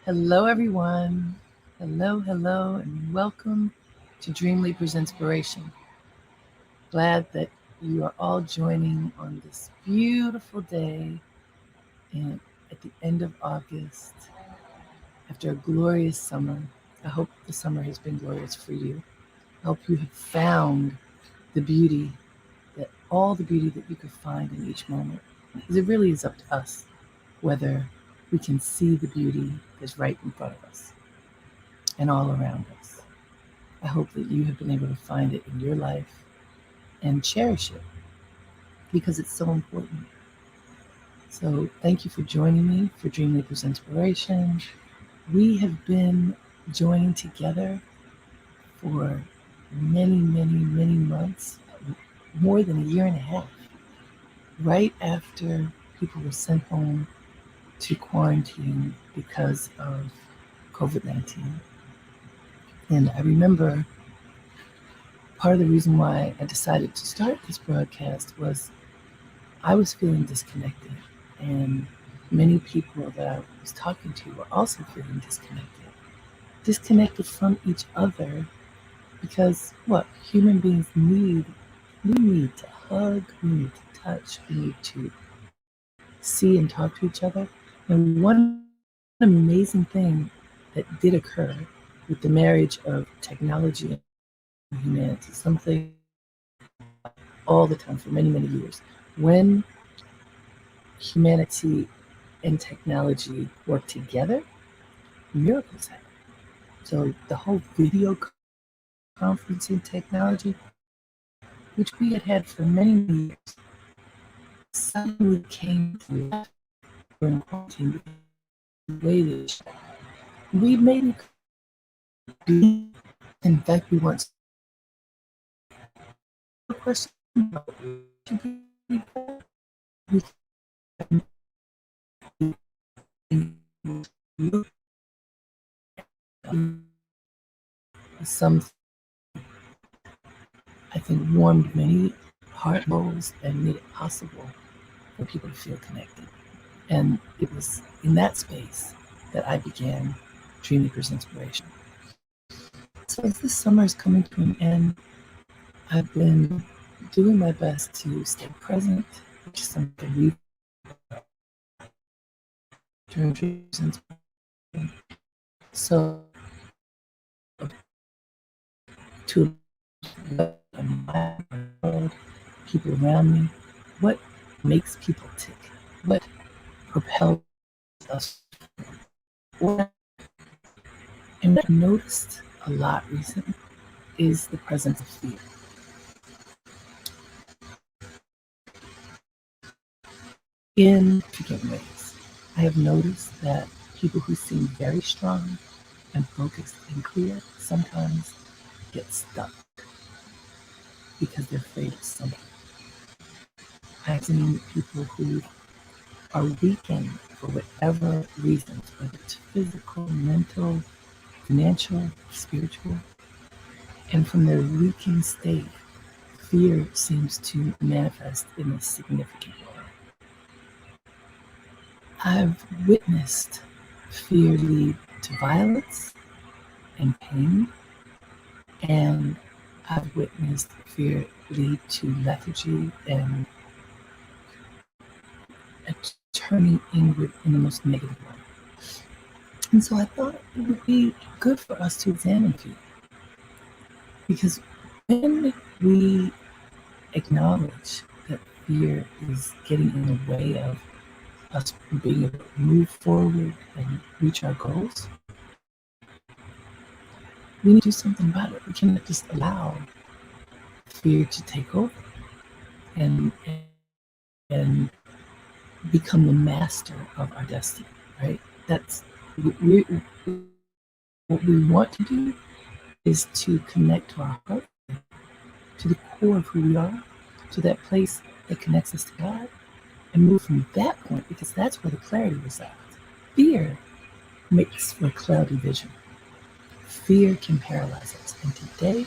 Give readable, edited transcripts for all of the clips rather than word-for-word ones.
Hello, everyone. Hello, and welcome to Dreamleapers Inspiration. Glad that you are all joining on this beautiful day and at the end of August after a glorious summer. I hope the summer has been glorious for you. I hope you have found the beauty, all the beauty that you could find in each moment. Because it really is up to us whether we can see the beauty that's right in front of us and all around us. I hope that you have been able to find it in your life and cherish it because it's so important. So, thank you for joining me for Dreamleapers Inspiration. We have been joining together for many months, more than a year and a half, right after people were sent home to quarantine because of COVID-19. And I remember part of the reason why I decided to start this broadcast was I was feeling disconnected, and many people that I was talking to were also feeling disconnected from each other because what human beings need, we need to hug, we need to touch, we need to see and talk to each other. And one amazing thing that did occur with the marriage of technology and humanity, something all the time for many years, when humanity and technology work together, miracles happen. So the whole video conferencing technology, which we had had for many years, suddenly came to life during quarantine because of the way that we maybe be. In fact, we weren't supposed to be. No question about it. We should be better. We some, I think, warmed many heart souls and made it possible for people to feel connected. And it was in that space that I began Dreamweaver's Inspiration. So as this summer is coming to an end, I've been doing my best to stay present, which is something we've during Dreamweaver's Inspiration. So to what in my world, people around me, what makes people tick, what propels us forward. And what I've noticed a lot recently is the presence of fear. In different ways, I have noticed that people who seem very strong and focused and clear sometimes get stuck because they're afraid of something. I've seen people who are weakened for whatever reasons, whether it's physical, mental, financial, spiritual, and from their weakened state, fear seems to manifest in a significant way. I've witnessed fear lead to violence and pain, and I've witnessed fear lead to lethargy and a turning inward in the most negative way. And so I thought it would be good for us to examine fear. Because when we acknowledge that fear is getting in the way of us being able to move forward and reach our goals, we need to do something about it. We cannot just allow fear to take over and become the master of our destiny, right? That's what we want to do is to connect to our heart, to the core of who we are, to that place that connects us to God, and move from that point because that's where the clarity resides. Fear makes for cloudy vision. Fear can paralyze us. And today,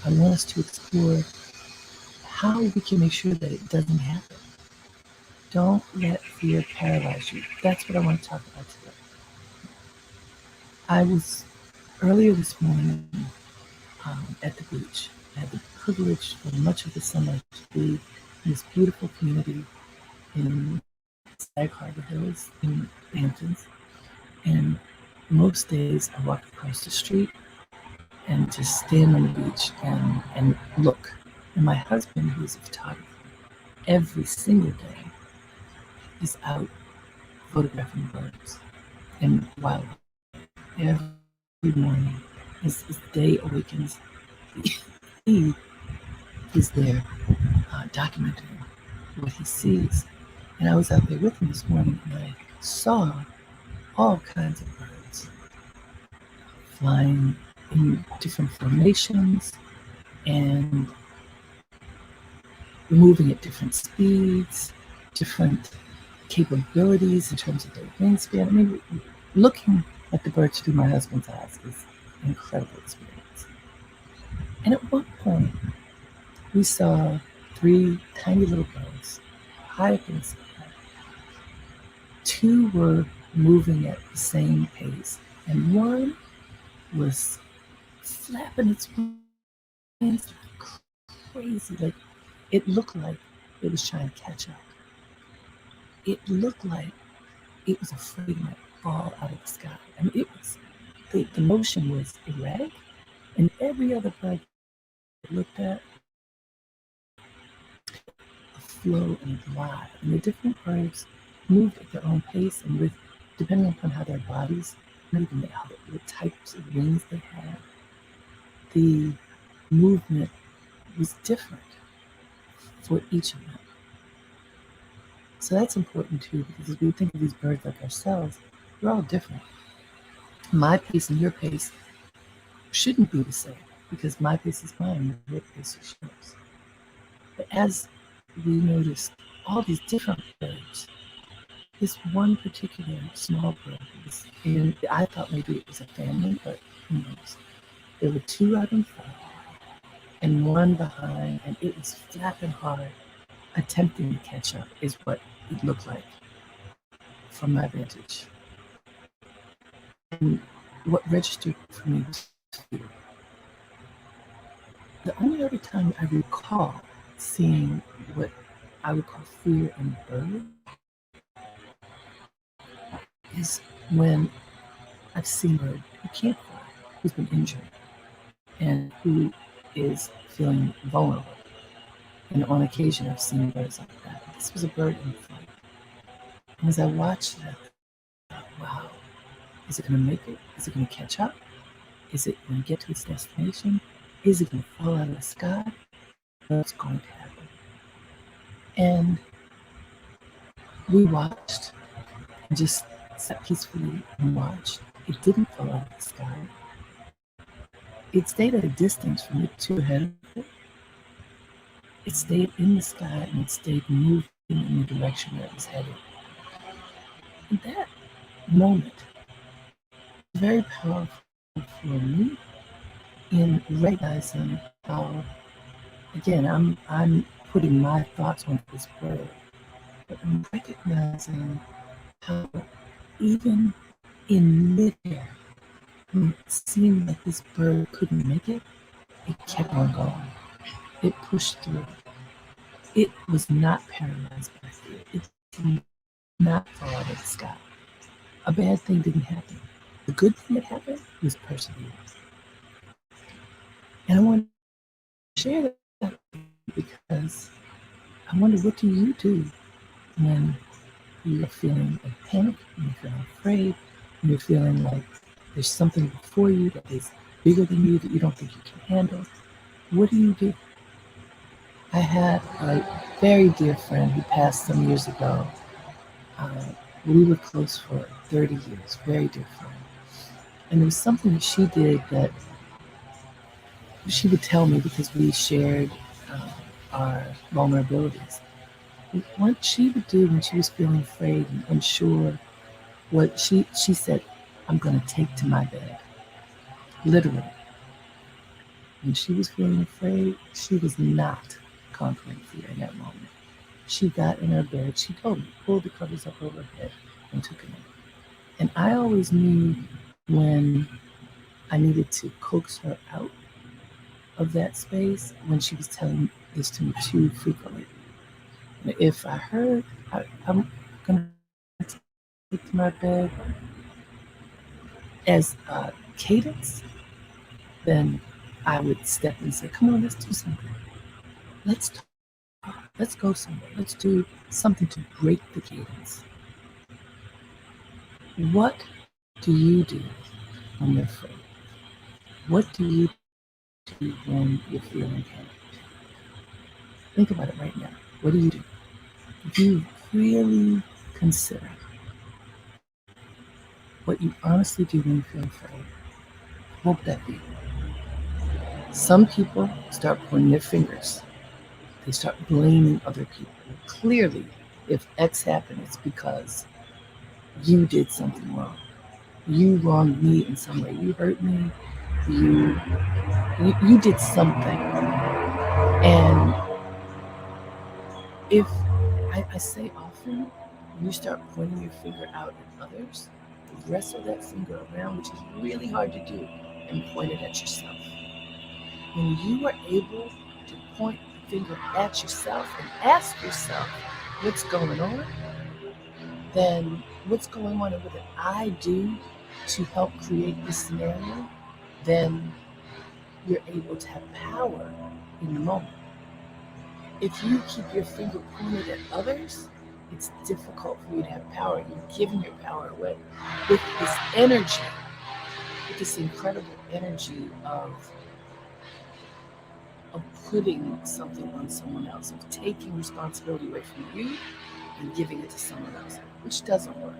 I want us to explore how we can make sure that it doesn't happen. Don't let fear paralyze you. That's what I want to talk about today. I was earlier this morning at the beach. I had the privilege for much of the summer to be in this beautiful community in Sag Harbor Hills in Hamptons. And most days I walk across the street and just stand on the beach and look. And my husband, who's a photographer, every single day is out photographing birds and wildlife. Every morning, as the day awakens, he is there documenting what he sees. And I was out there with him this morning and I saw all kinds of birds flying in different formations and moving at different speeds, different capabilities in terms of their wingspan. I mean, looking at the birds through my husband's eyes is an incredible experience. And at one point, we saw 3 tiny little birds high up in the sky. 2 were moving at the same pace, and one was flapping its wings like crazy. Like it looked like it was trying to catch up. It looked like it was afraid it might fall out of the sky. I mean, it was the motion was erratic, and every other bird I looked at, a flow and a glide. And the different birds moved at their own pace, and with depending upon how their bodies, not even the types of wings they had, the movement was different for each of them. So that's important too, because as we think of these birds like ourselves, we're all different. My pace and your pace shouldn't be the same, because my pace is mine, your pace is yours. But as we noticed all these different birds, this one particular small bird was in, I thought maybe it was a family, but who knows? There were 2 out in front and 1 behind, and it was flapping hard, attempting to catch up, is what it looked like from my vantage. And what registered for me was fear. The only other time I recall seeing what I would call fear in a bird is when I've seen a bird who can't fly, who's been injured, and who is feeling vulnerable. And on occasion, I've seen birds like that. This was a bird in flight. And as I watched that, I thought, wow, is it going to make it? Is it going to catch up? Is it going to get to its destination? Is it going to fall out of the sky? What's going to happen? And we watched and just sat peacefully and watched. It didn't fall out of the sky. It stayed at a distance from the 2 ahead of it. It stayed in the sky and it stayed moving in the direction where it was headed. And that moment was very powerful for me in recognizing how, again, I'm putting my thoughts on this bird, but I'm recognizing how even in midair, when it seemed like this bird couldn't make it, it kept on going. It pushed through. It was not paralyzed by fear. It did not fall out of the sky. A bad thing didn't happen. The good thing that happened was perseverance. And I want to share that because I wonder, what do you do when you're feeling like panic, when you're feeling afraid, when you're feeling like there's something before you that is bigger than you that you don't think you can handle? What do? I had a very dear friend who passed some years ago. We were close for 30 years, very dear friend. And there was something that she did that she would tell me because we shared our vulnerabilities. What she would do when she was feeling afraid and unsure, what she said, I'm going to take to my bed. Literally. When she was feeling afraid, she was not conquering fear in that moment. She got in her bed, she told me, pulled the covers up over her head and took a nap. And I always knew when I needed to coax her out of that space when she was telling this to me too frequently. If I heard I'm going to take to my bed as a cadence, then I would step and say, come on, let's do something. Let's talk. Let's go somewhere. Let's do something to break the cadence. What do you do when you're afraid? What do you do when you're feeling panicked? Think about it right now. What do? If you really consider what you honestly do when you feel afraid, what would that be? Some people start pointing their fingers. They start blaming other people. Clearly, if X happened, it's because you did something wrong. You wronged me in some way. You hurt me. You did something. And if I say often, when you start pointing your finger out at others, wrestle that finger around, which is really hard to do, and point it at yourself. When you are able to point the finger at yourself and ask yourself what's going on, then what's going on and what did I do to help create this scenario, then you're able to have power in the moment. If you keep your finger pointed at others, it's difficult for you to have power. You're giving your power away with this energy, with this incredible energy of putting something on someone else, of taking responsibility away from you and giving it to someone else, which doesn't work.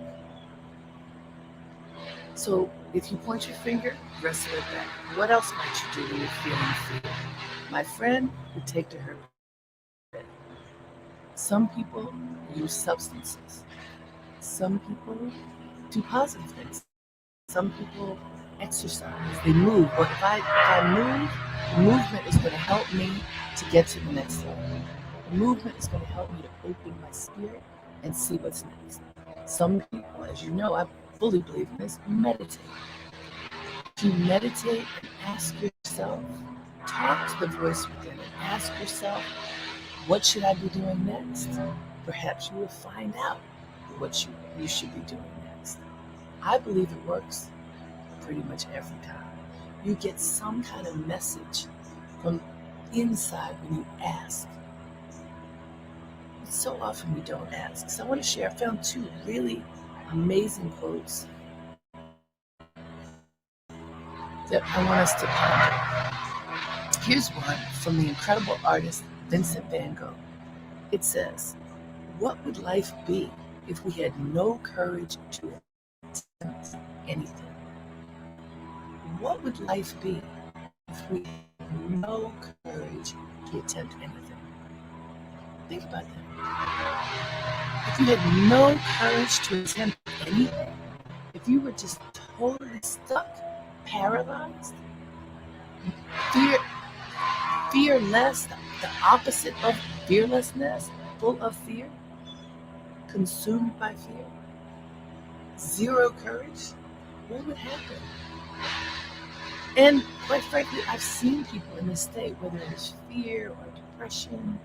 So if you point your finger, wrestle it back. What else might you do when you're feeling fear? My friend would take to her bed. Some people use substances. Some people do positive things. Some people exercise. They move. But if I move, movement is going to help me to get to the next level. Movement is going to help me to open my spirit and see what's next. Some people, as you know, I fully believe in this, meditate. If you meditate and ask yourself, talk to the voice within and ask yourself, what should I be doing next? Perhaps you will find out what you should be doing next. I believe it works pretty much every time. You get some kind of message from inside when you ask. But so often we don't ask. So I want to share, I found two really amazing quotes that I want us to ponder. Here's one from the incredible artist Vincent van Gogh. It says, what would life be if we had no courage to attempt anything? What would life be if we had no courage to attempt anything? Think about that. If you had no courage to attempt anything, if you were just totally stuck, paralyzed, fearless, the opposite of fearlessness, full of fear, consumed by fear, zero courage, what would happen? And quite frankly, I've seen people in this state, whether it's fear or depression,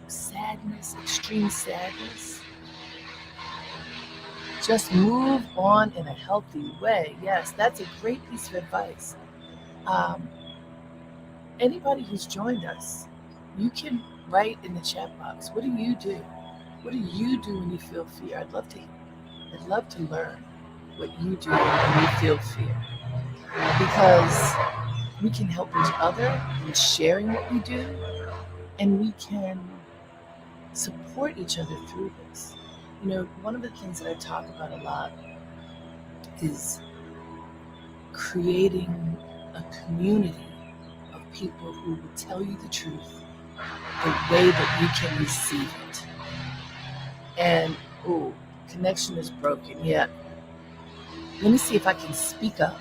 sadness, extreme sadness. Just move on in a healthy way. Yes, that's a great piece of advice. Anybody who's joined us, you can write in the chat box, what do you do? What do you do when you feel fear? I'd love to learn what you do when you feel fear. Because we can help each other in sharing what we do, and we can support each other through this. You know, one of the things that I talk about a lot is creating a community of people who will tell you the truth the way that you can receive it. And, connection is broken. Yeah. Let me see if I can speak up.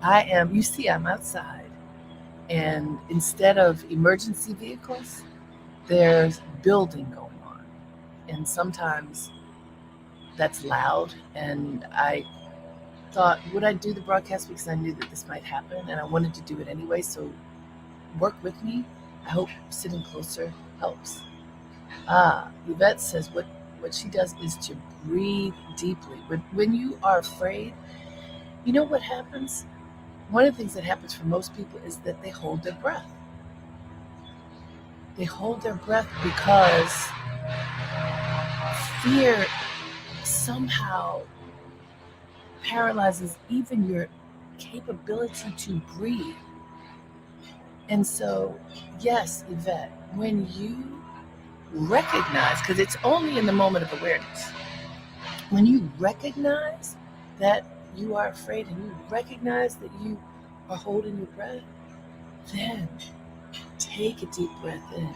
I'm outside, and instead of emergency vehicles, there's building going on. And sometimes that's loud, and I thought, would I do the broadcast because I knew that this might happen and I wanted to do it anyway, so work with me. I hope sitting closer helps. Yvette says what she does is to breathe deeply. When you are afraid, you know what happens? One of the things that happens for most people is that they hold their breath. They hold their breath because fear somehow paralyzes even your capability to breathe. And so, yes, Yvette, when you recognize, because it's only in the moment of awareness, when you recognize that you are afraid and you recognize that you are holding your breath, then take a deep breath in.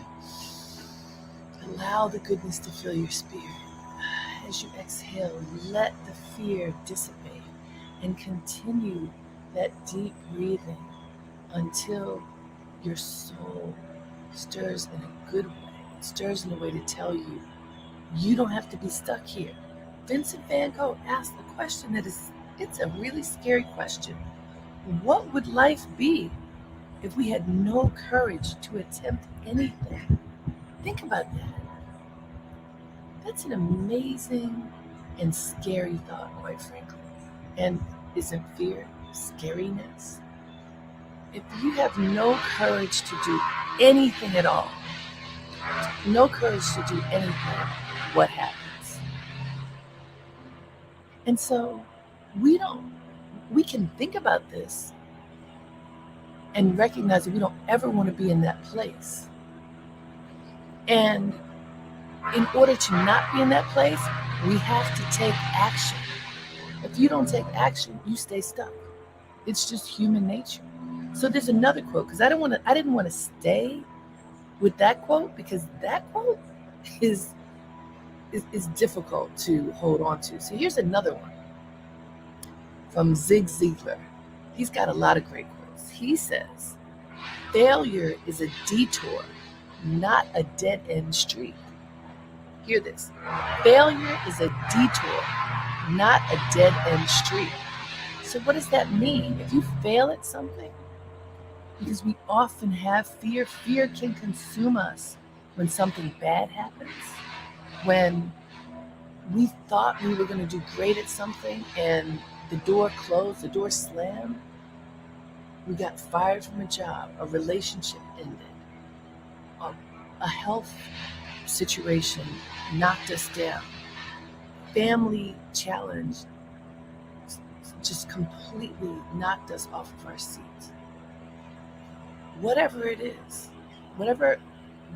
Allow the goodness to fill your spirit. As you exhale, let the fear dissipate and continue that deep breathing until your soul stirs in a good way. It stirs in a way to tell you, you don't have to be stuck here. Vincent van Gogh asked the question that it's a really scary question. What would life be if we had no courage to attempt anything? Think about that. That's an amazing and scary thought, quite frankly. And isn't fear scariness? If you have no courage to do anything at all, no courage to do anything, what happens? And so we can think about this and recognize that we don't ever want to be in that place. And in order to not be in that place, we have to take action. If you don't take action, you stay stuck. It's just human nature. So there's another quote, because I didn't want to stay with that quote, because that quote is difficult to hold on to. So here's another one from Zig Ziglar. He's got a lot of great quotes. He says, failure is a detour, not a dead-end street. Hear this. Failure is a detour, not a dead-end street. So what does that mean? If you fail at something, because we often have fear, fear can consume us when something bad happens, when we thought we were going to do great at something and the door closed, the door slammed, we got fired from a job, a relationship ended, a health situation knocked us down, family challenge just completely knocked us off of our seats. Whatever it is, whatever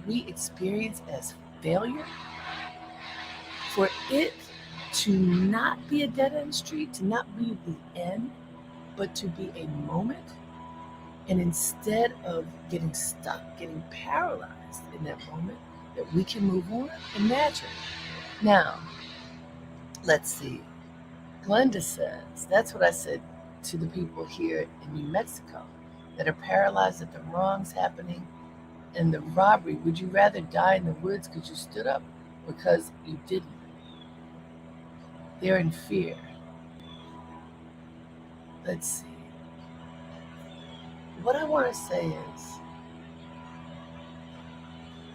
we experience as failure, for it to not be a dead-end street, to not be the end, but to be a moment, and instead of getting stuck, getting paralyzed in that moment, that we can move on, imagine. Now, let's see. Glenda says, that's what I said to the people here in New Mexico that are paralyzed at the wrongs happening and the robbery. Would you rather die in the woods because you stood up or because you didn't? They're in fear. Let's see. What I want to say is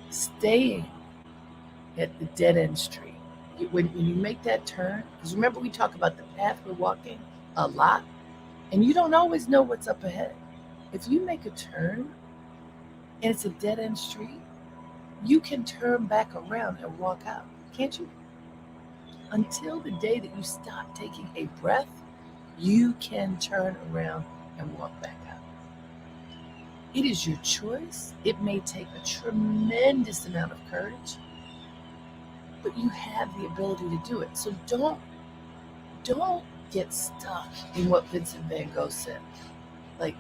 staying at the dead-end street. When you make that turn, because remember we talk about the path we're walking a lot, and you don't always know what's up ahead. If you make a turn and it's a dead-end street, you can turn back around and walk out, can't you? Until the day that you stop taking a breath, you can turn around and walk back out. It is your choice. It may take a tremendous amount of courage, but you have the ability to do it. So don't get stuck in what Vincent van Gogh said. Like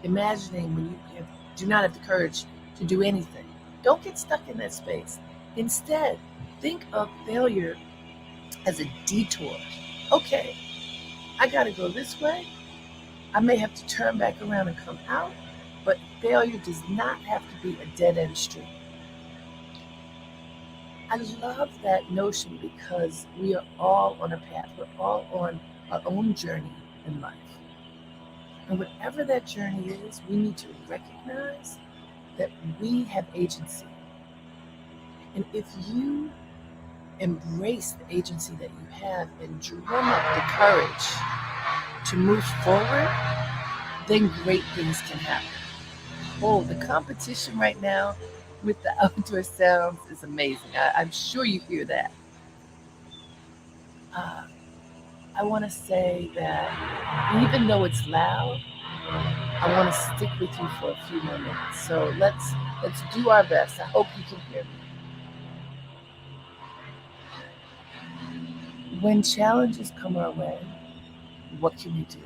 imagining when you do not have the courage to do anything. Don't get stuck in that space. Instead, think of failure as a detour. Okay, I got to go this way. I may have to turn back around and come out, but failure does not have to be a dead-end street. I love that notion because we are all on a path. We're all on our own journey, in life. And whatever that journey is, we need to recognize that we have agency. And if you embrace the agency that you have and drum up the courage to move forward, then great things can happen. Oh, the competition right now with the outdoor sounds is amazing. I'm sure you hear that. Uh, I want to say that even though it's loud, I want to stick with you for a few more minutes. So let's do our best. I hope you can hear me. When challenges come our way, what can we do?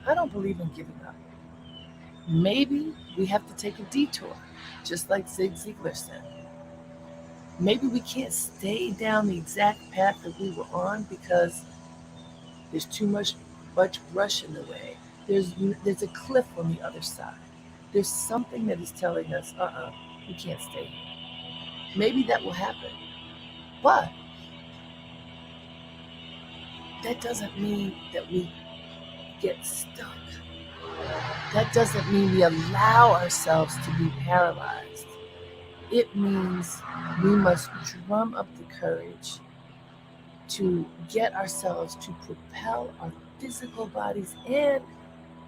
I don't believe in giving up. Maybe we have to take a detour, just like Zig Ziglar said. Maybe we can't stay down the exact path that we were on because there's too much brush in the way. There's a cliff on the other side. There's something that is telling us, we can't stay here. Maybe that will happen. But that doesn't mean that we get stuck. That doesn't mean we allow ourselves to be paralyzed. It means we must drum up the courage to get ourselves to propel our physical bodies and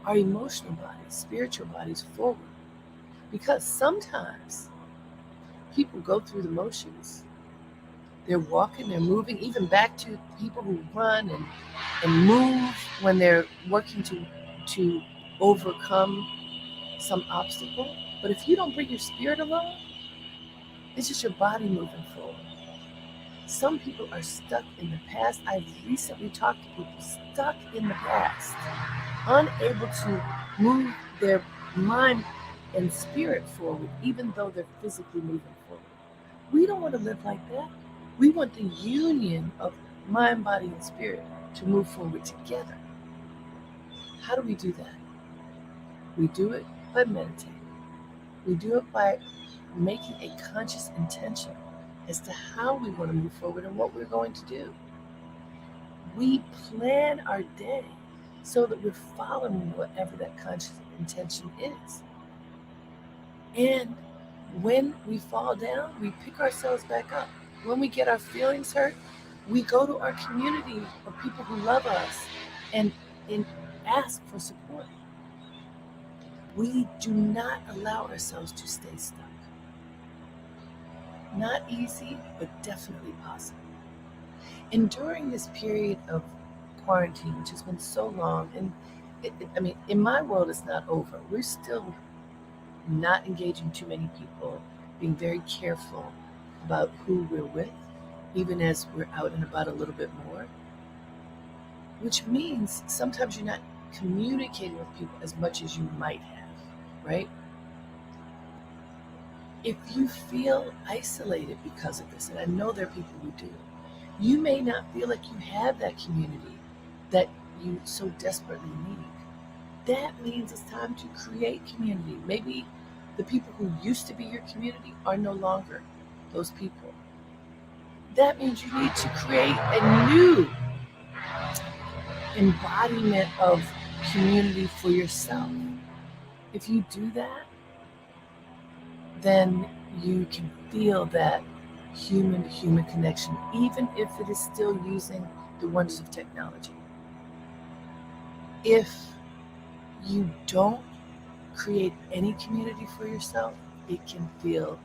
our emotional bodies, spiritual bodies forward. Because sometimes people go through the motions. They're walking, they're moving, even back to people who run and move when they're working to overcome some obstacle. But if you don't bring your spirit along, it's just your body moving forward. Some people are stuck in the past. I've recently talked to people stuck in the past, unable to move their mind and spirit forward, even though they're physically moving forward. We don't want to live like that. We want the union of mind, body, and spirit to move forward together. How do we do that? We do it by meditating. We do it by making a conscious intention as to how we want to move forward and what we're going to do. We plan our day so that we're following whatever that conscious intention is. And when we fall down, we pick ourselves back up. When we get our feelings hurt, we go to our community of people who love us and ask for support. We do not allow ourselves to stay stuck. Not easy, but definitely possible. And during this period of quarantine, which has been so long, and in my world, it's not over. We're still not engaging too many people, being very careful about who we're with, even as we're out and about a little bit more, which means sometimes you're not communicating with people as much as you might have, right? If you feel isolated because of this, and I know there are people who do, you may not feel like you have that community that you so desperately need. That means it's time to create community. Maybe the people who used to be your community are no longer those people. That means you need to create a new embodiment of community for yourself. If you do that, then you can feel that human-to-human connection, even if it is still using the wonders of technology. If you don't create any community for yourself, it can feel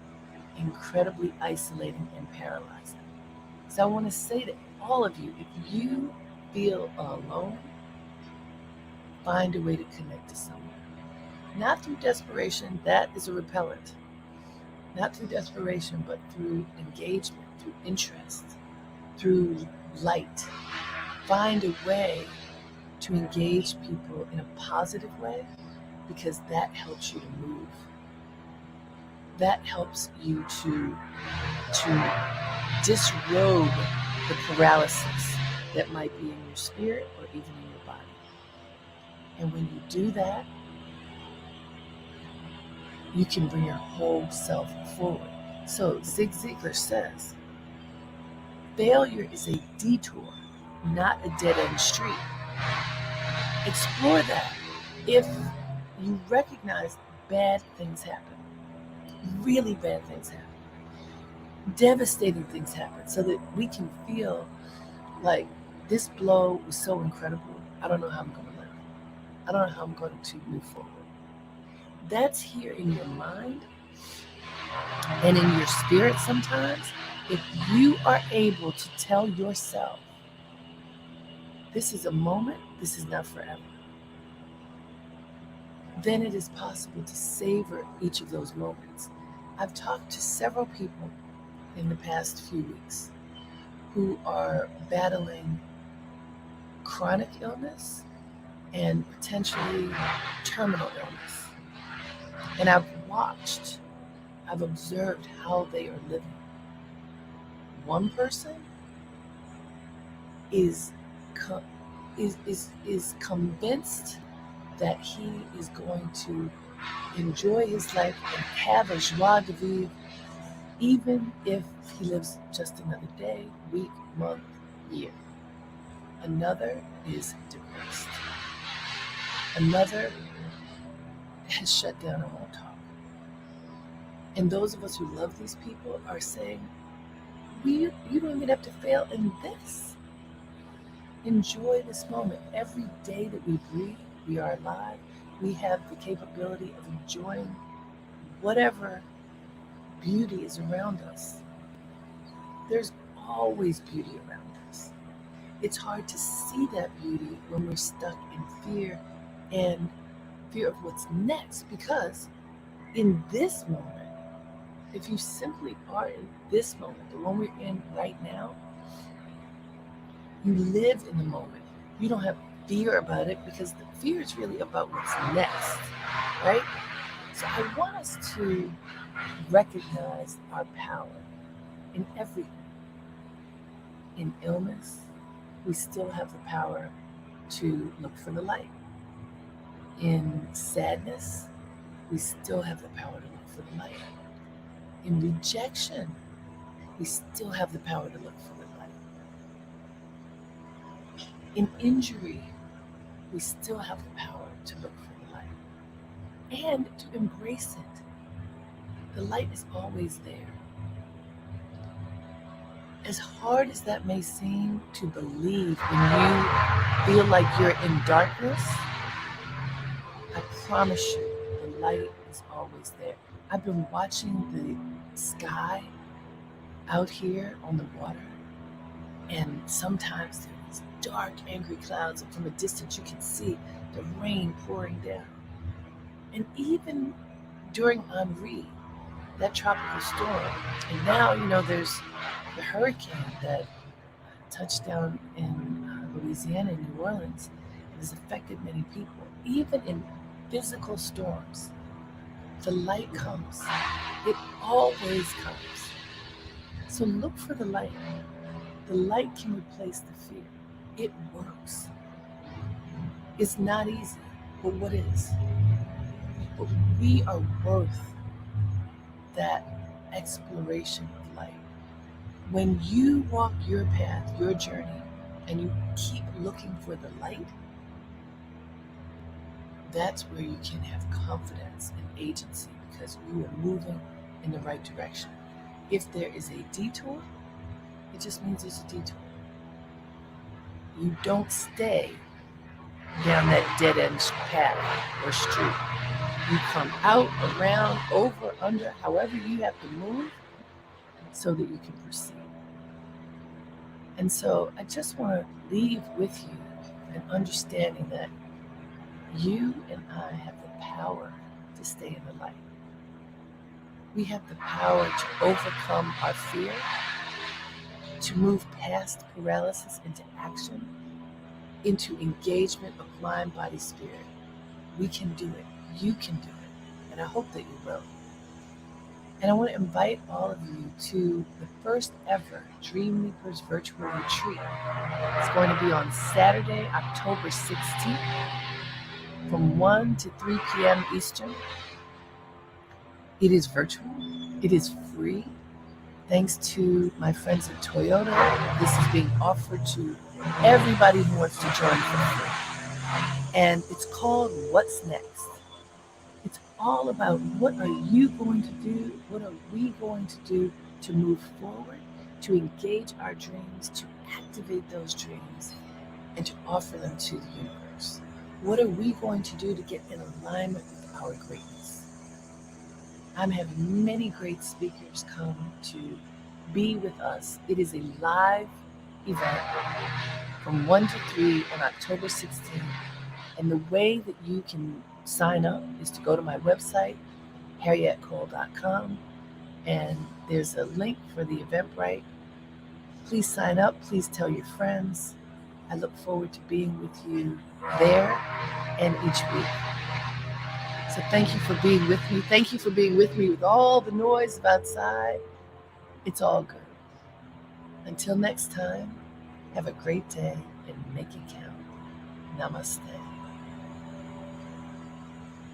incredibly isolating and paralyzing. So I want to say to all of you, if you feel alone, find a way to connect to someone. Not through desperation, that is a repellent. Not through desperation, but through engagement, through interest, through light. Find a way to engage people in a positive way, because that helps you to move. That helps you to disrobe the paralysis that might be in your spirit or even in your body. And when you do that, you can bring your whole self forward. So Zig Ziglar says, failure is a detour, not a dead-end street. Explore that. If you recognize bad things happen, really bad things happen, devastating things happen, so that we can feel like this blow was so incredible, I don't know how I'm going to live. I don't know how I'm going to move forward. That's here in your mind and in your spirit sometimes. If you are able to tell yourself, this is a moment, this is not forever, then it is possible to savor each of those moments. I've talked to several people in the past few weeks who are battling chronic illness and potentially terminal illness. And I've observed how they are living. One person is convinced that he is going to enjoy his life and have a joie de vivre, even if he lives just another day, week, month, year. Another is depressed. Another has shut down and won't talk. And those of us who love these people are saying, you don't even have to fail in this. Enjoy this moment. Every day that we breathe, we are alive. We have the capability of enjoying whatever beauty is around us. There's always beauty around us. It's hard to see that beauty when we're stuck in fear and fear of what's next, because in this moment, if you simply are in this moment, the one we're in right now, you live in the moment. You don't have fear about it, because the fear is really about what's next, right? So I want us to recognize our power in everything. In illness, we still have the power to look for the light. In sadness, we still have the power to look for the light. In rejection, we still have the power to look for the light. In injury, we still have the power to look for the light and to embrace it. The light is always there. As hard as that may seem to believe when you feel like you're in darkness, I promise you, the light is always there. I've been watching the sky out here on the water, and sometimes there are these dark, angry clouds, and from a distance you can see the rain pouring down. And even during Henri, that tropical storm, and now, there's the hurricane that touched down in Louisiana and New Orleans and has affected many people. Even in physical storms, the light comes. It always comes. So look for the light. The light can replace the fear. It works. It's not easy, but what is? But we are worth that exploration of light. When you walk your path, your journey, and you keep looking for the light, that's where you can have confidence and agency, because you are moving in the right direction. If there is a detour, it just means there's a detour. You don't stay down that dead-end path or street. You come out, around, over, under, however you have to move so that you can proceed. And so I just want to leave with you an understanding that you and I have the power to stay in the light. We have the power to overcome our fear, to move past paralysis into action, into engagement of mind, body, spirit. We can do it. You can do it. And I hope that you will. And I want to invite all of you to the first ever Dreamleapers virtual retreat. It's going to be on Saturday, October 16th from 1 to 3 p.m. Eastern. It is virtual. It is free. Thanks to my friends at Toyota, this is being offered to everybody who wants to join for free. And it's called What's Next. It's all about what are you going to do? What are we going to do to move forward, to engage our dreams, to activate those dreams, and to offer them to the universe? What are we going to do to get in alignment with our greatness? I'm having many great speakers come to be with us. It is a live event from 1 to 3 on October 16th. And the way that you can sign up is to go to my website, harrietcole.com, and there's a link for the Eventbrite. Please sign up. Please tell your friends. I look forward to being with you there and each week. So thank you for being with me. Thank you for being with me with all the noise of outside. It's all good. Until next time, have a great day and make it count. Namaste.